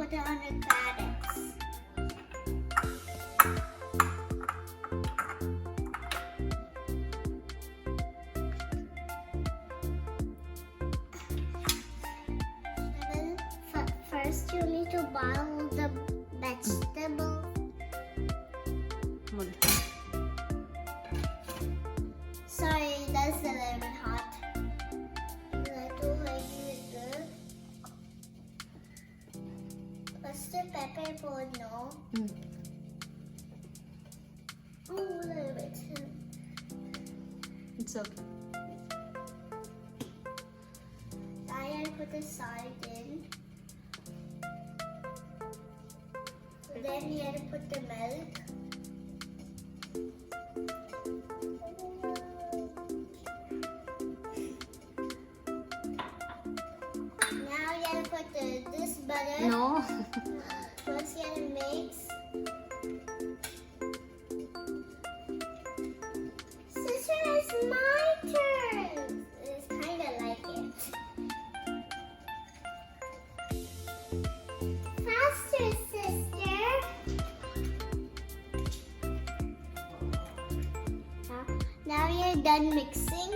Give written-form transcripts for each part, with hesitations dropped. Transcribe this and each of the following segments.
put it on the carrots. First, you need to boil the vegetable. Sorry, that's a little bit hot. First, the pepper pot, no? Oh, a little bit. It's okay. I put the salt in. Then you have to put the milk. Now you have to put this butter. No. First you have to mix. Sister, it's my turn. It's kind of like it. Faster, sister. Now you're done mixing.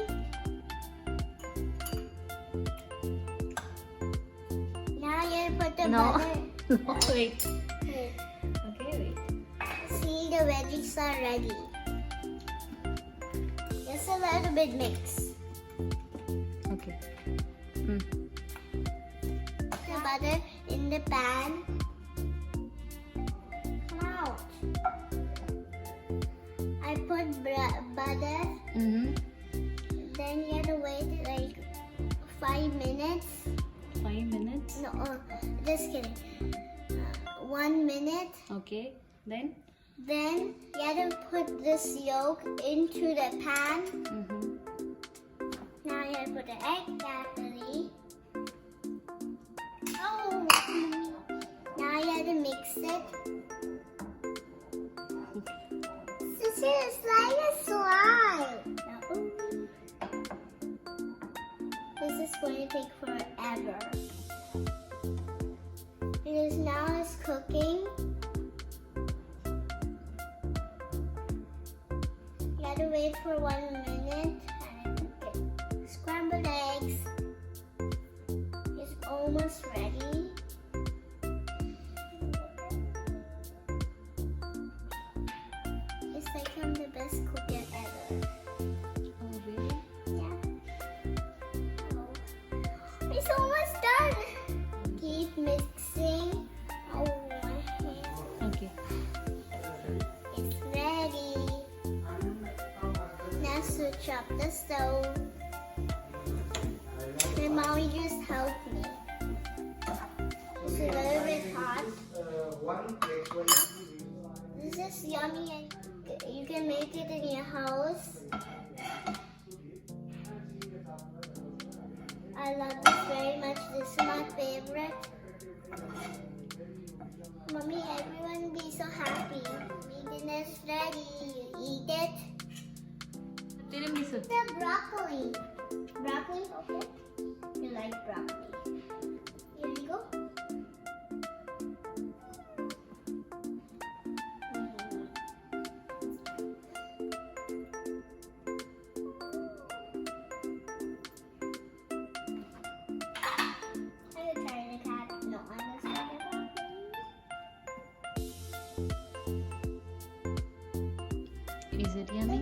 Now you put the butter. No, wait. Wait. Okay, wait. See, the veggies are ready. Just a little bit mix. Okay. The butter in the pan. Come out. I put butter. Then you have to wait like 5 minutes. 5 minutes. No, just kidding. 1 minute. Okay. Then? Then you have to put this yolk into the pan. Now you have to put the egg carefully. Oh! Now you have to mix it. Sister, it's like a slime. This is going to take forever. Because now it's cooking. You have to wait for 1 minute and cook it. Scrambled eggs is almost ready. It's like I'm the best cooker ever. Oh, really? Yeah. Oh. It's almost done. Keep mixing. Oh, my hand. Okay. It's ready. Now switch up the stove. My mommy just helped me. It's a little bit hot. This is yummy and you can make it in your house. I love this very much. This is my favorite. Mommy, everyone be so happy. My dinner's ready. You eat it. Tiramisu. The broccoli. Broccoli, okay? You like broccoli. Here you go. I'm gonna try the cat. No, I'm gonna try the broccoli. Is it yummy?